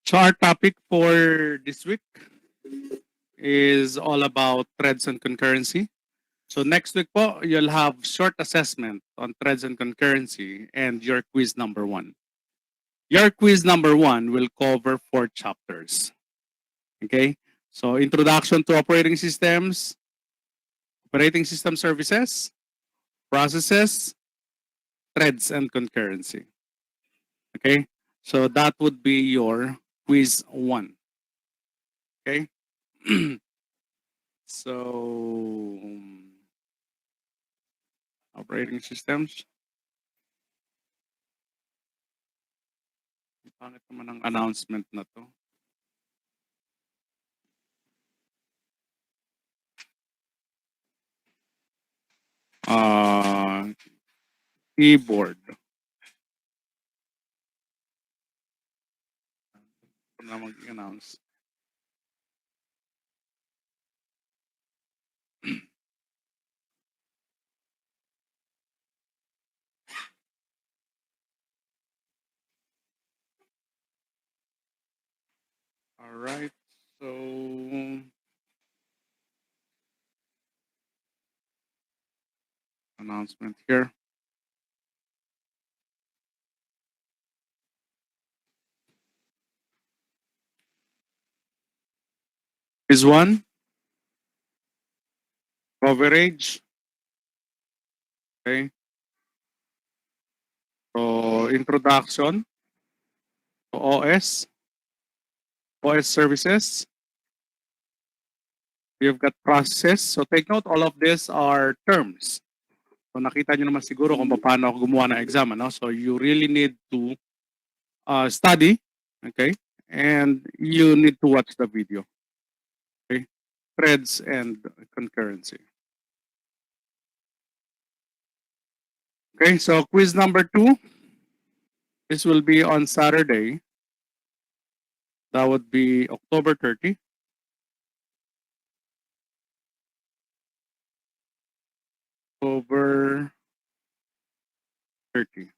So our topic for this week is all about threads and concurrency. So next week po, you'll have short assessment on threads and concurrency and your quiz number 1. Your quiz number 1 will cover 4 chapters. Okay? So introduction to operating system services, processes, threads and concurrency. Okay? So that would be your quiz 1. Okay? So operating systems. Pangit naman ang announcement na to. Keyboard. Kung na mag-announce. All right. So announcement here. Is one coverage. Okay. So introduction to OS services. You've got processes. So take note, all of these are terms. So nakita nyo naman siguro kung paano ako gumawa ng exam. Ano? So you really need to study. Okay. And you need to watch the video. Okay. Threads and concurrency. Okay, so quiz number 2. This will be on Saturday. That would be October 30. October 30.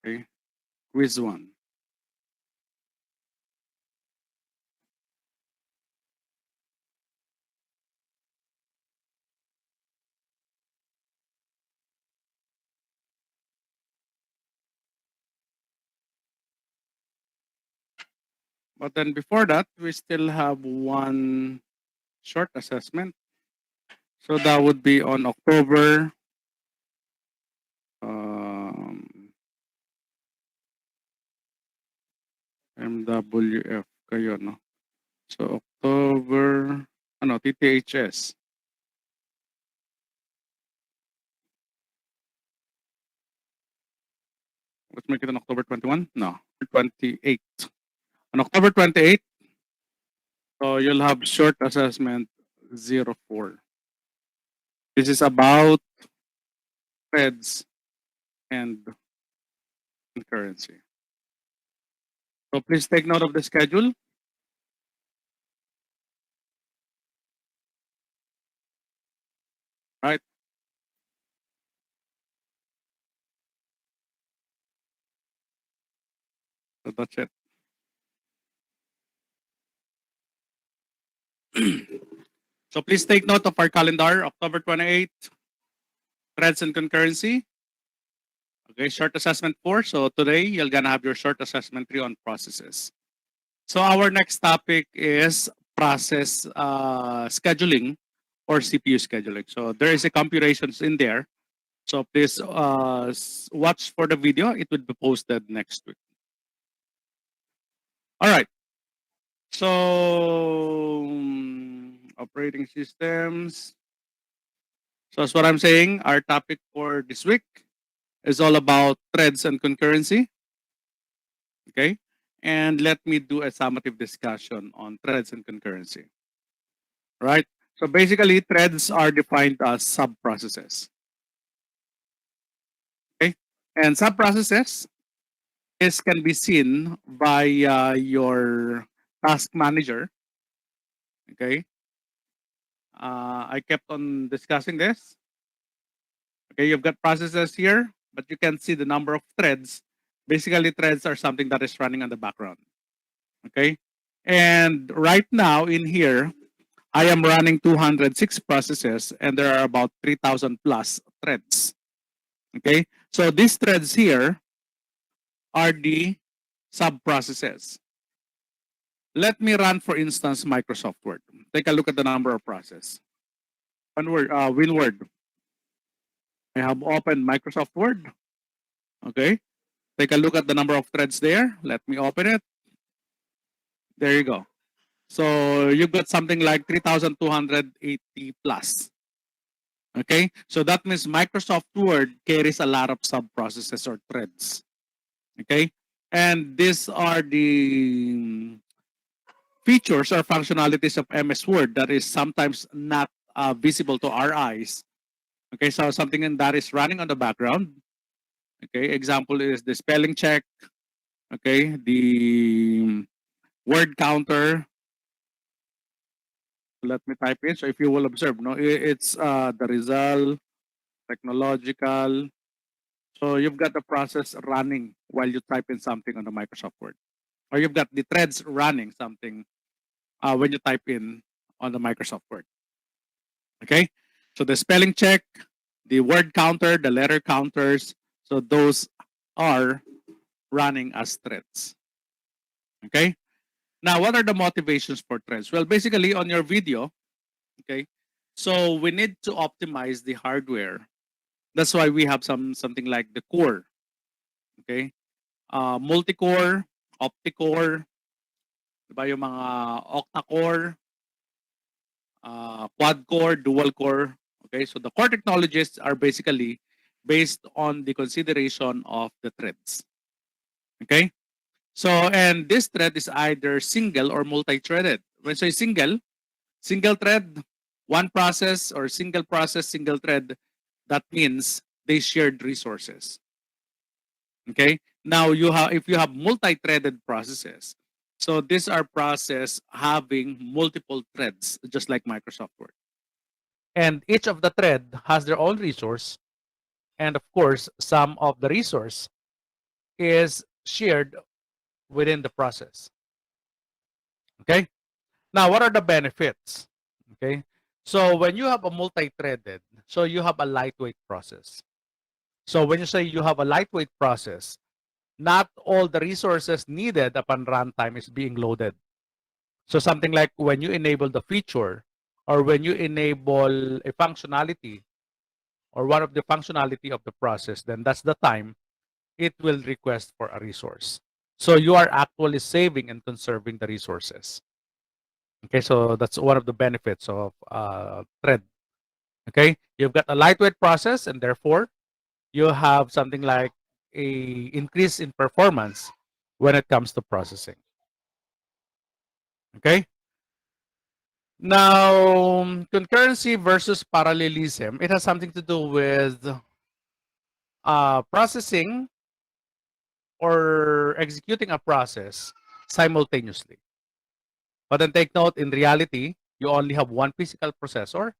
Okay, quiz 1. But then before that, we still have one short assessment. So that would be on October MWF kayo, no? So October, TTHS. Let's make it on October 21? No, 28. On October 28, so you'll have short assessment 04. This is about threads and concurrency. So please take note of the schedule. Right. So that's it. So please take note of our calendar, October 28th, threads and concurrency. Okay, short assessment 4. So today you're gonna have your short assessment 3 on processes. So our next topic is process scheduling or CPU scheduling. So there is a computations in there. So please watch for the video. It will be posted next week. All right. So operating systems. So that's what I'm saying. Our topic for this week is all about threads and concurrency. Okay. And let me do a summative discussion on threads and concurrency. Right. So basically, threads are defined as sub-processes. Okay. And sub-processes can be seen by your task manager. Okay. I kept on discussing this. Okay, you've got processes here, but you can see the number of threads Basically, threads are something that is running on the background. Okay. And right now in here, I am running 206 processes and there are about 3,000 plus threads. Okay. So these threads here are the sub-processes. Let me run, for instance, Microsoft Word. Take a look at the number of processes. WinWord. I have opened Microsoft Word. Okay. Take a look at the number of threads there. Let me open it. There you go. So you've got something like 3,280 plus. Okay. So that means Microsoft Word carries a lot of sub-processes or threads. Okay. And these are the features or functionalities of MS Word that is sometimes not visible to our eyes. Okay, so something in that is running on the background. Okay, example is the spelling check. Okay, the word counter. Let me type it. So if you will observe, no, it's the result, technological. So you've got the process running while you type in something on the Microsoft Word, or you've got the threads running something when you type in on the Microsoft Word. Okay, so the spelling check, the word counter, the letter counters, so those are running as threads. Okay, now what are the motivations for threads? Well, basically on your video, okay, so we need to optimize the hardware. That's why we have something like the core, okay, multi-core, opti-core, diba yung mga octa-core, quad-core, dual-core. Okay, so the core technologies are basically based on the consideration of the threads. Okay, so and this thread is either single or multi-threaded. When I say single thread, one process, or single process, single thread, that means they shared resources. Okay, now if you have multi-threaded processes, so these are process having multiple threads, just like Microsoft Word. And each of the thread has their own resource. And of course, some of the resource is shared within the process. Okay. Now, what are the benefits? Okay. So when you have a multi-threaded, so you have a lightweight process. So when you say you have a lightweight process, not all the resources needed upon runtime is being loaded. So something like when you enable the feature or when you enable a functionality or one of the functionality of the process, then that's the time it will request for a resource. So you are actually saving and conserving the resources. Okay, so that's one of the benefits of thread. Okay, you've got a lightweight process and therefore you have something like a increase in performance when it comes to processing. Okay. Now, concurrency versus parallelism, it has something to do with processing or executing a process simultaneously. But then take note, in reality, you only have one physical processor,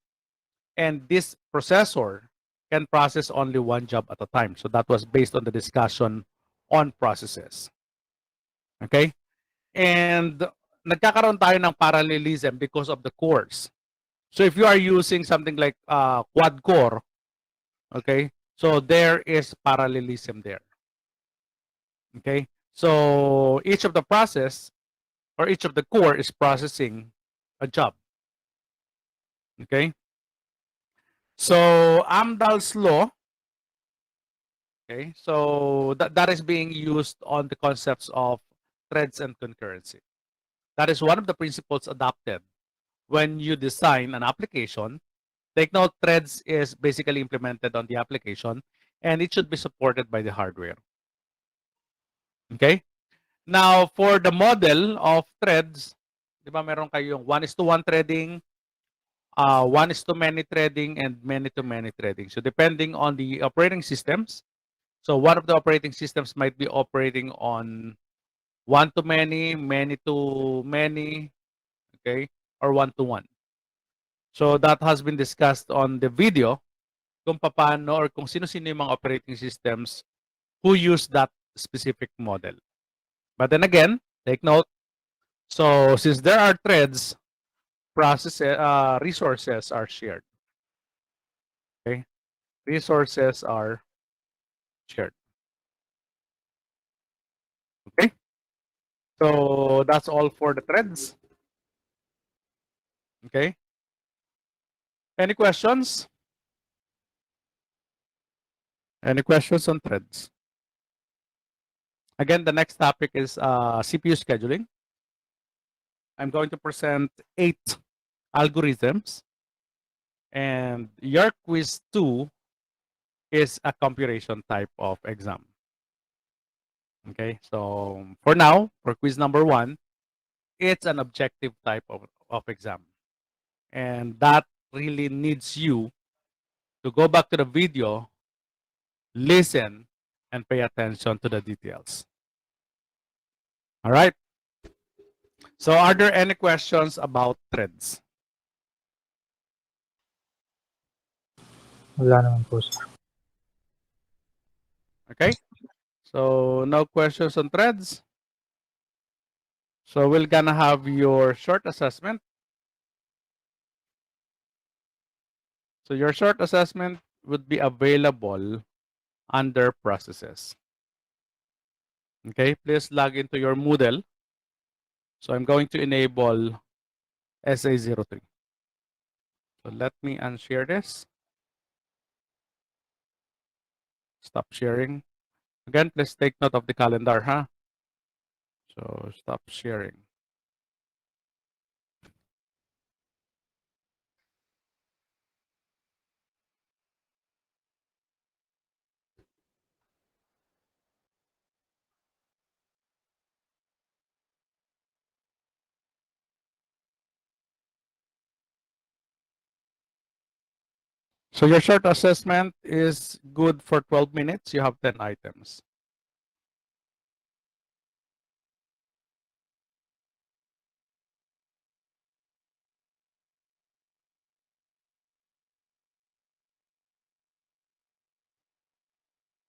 and this processor can process only one job at a time. So that was based on the discussion on processes. Okay? And nagkakaroon tayo ng parallelism because of the cores. So if you are using something like quad core, okay, so there is parallelism there. Okay, so each of the process or each of the core is processing a job. Okay, so Amdahl's law. Okay, so that is being used on the concepts of threads and concurrency. That is one of the principles adopted when you design an application. Take note, threads is basically implemented on the application and it should be supported by the hardware. Okay? Now, for the model of threads, di ba meron kayong 1:1 threading, 1:many threading, and many-to-many threading. So depending on the operating systems, so one of the operating systems might be operating on 1-to-many, many-to-many, okay, or 1-to-1. So that has been discussed on the video kung paano or kung sino-sino yung mga operating systems who use that specific model. But then again, take note. So since there are threads, resources are shared. Okay, resources are shared. Okay, so that's all for the threads. Okay, any questions? Any questions on threads? Again, the next topic is CPU scheduling. I'm going to present 8 algorithms, and your quiz 2 is a computation type of exam. Okay, so for now, for quiz number 1, it's an objective type of exam. And that really needs you to go back to the video, listen, and pay attention to the details. All right. So are there any questions about threads? Wala naman po, sir. Okay. So no questions on threads. So we're gonna have your short assessment. So your short assessment would be available under processes. Okay, please log into your Moodle. So I'm going to enable SA03. So let me unshare this. Stop sharing. Again, please take note of the calendar, huh? So stop sharing. So your short assessment is good for 12 minutes. You have 10 items.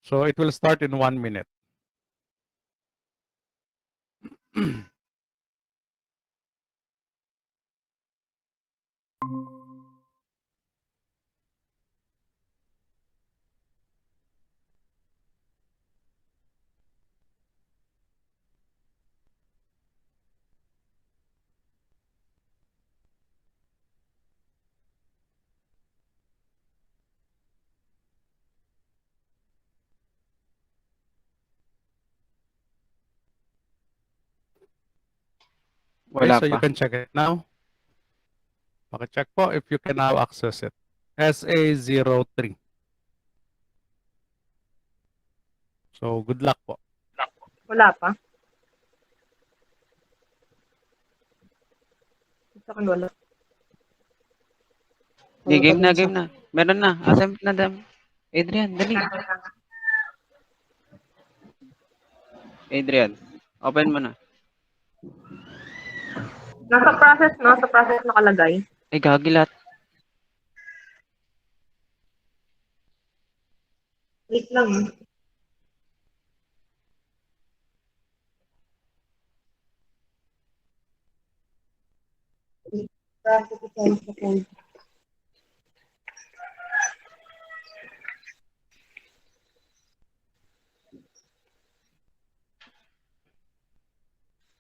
So it will start in 1 minute. Okay, Wala so you pa. can check it now. Paki-check po if you can now access it. SA03. So good luck po. Wala pa. Sa akin wala. Di, game na. Meron na. Attempt na dam. Adrian, dali. Adrian, open mo na. Nasa process, no? Sa process nakalagay. Ay, gagi lahat. Wait lang.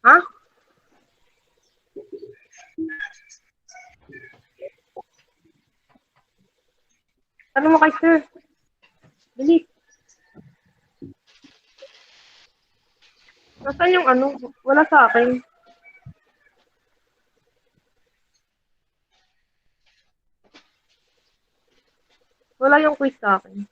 Ha? Ano mo kay sir? Dali. Nasaan yung ano? Wala sa akin. Wala yung quiz sa akin.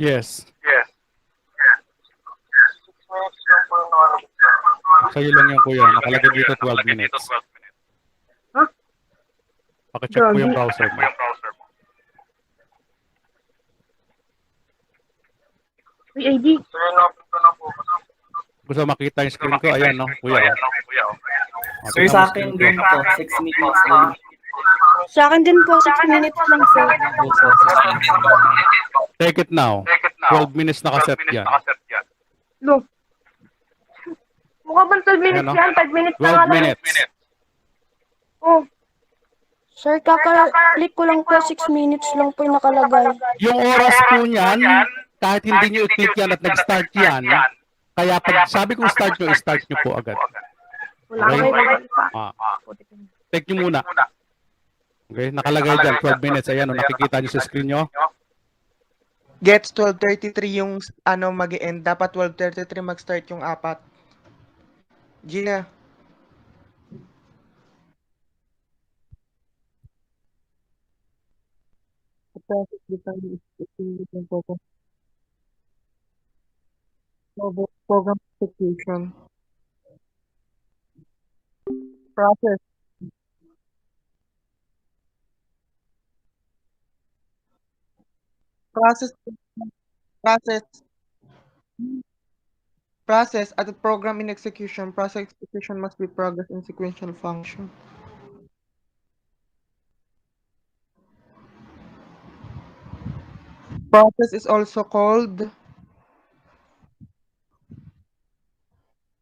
Yes. Sa'yo lang yan, kuya. Nakalagay dito 12 minutes. Ha? Paki-check po yung browser mo. Uy, ID. Gusto makita yung screen ko? Ayan, no? Kuya. Sir, sa akin din po, 6 minutes din. Sa akin din po, 6 minutes lang, sir. Take it now. 12 minutes nakaset yan. No. Mukha ba 12 minutes Ano? yan? 5 minutes na 12 nga lang. minutes. Oh. Sir, kaka-click ko lang po, 6 minutes lang po yung nakalagay. Yung oras po niyan, kahit hindi nyo i-click yan at nag-start yan, kaya pag sabi kong start nyo po agad. Wala Okay. okay. Ah, take nyo muna. Okay, nakalagay dyan, 12 minutes. Ayan, nakikita nyo sa screen nyo. Gets 12:33 yung mag-end. Dapat 12:33 mag-start yung apat. Gina. Program execution. Process. Process. Process. Process at the program in execution. Process execution must be progress in sequential function. Process is also called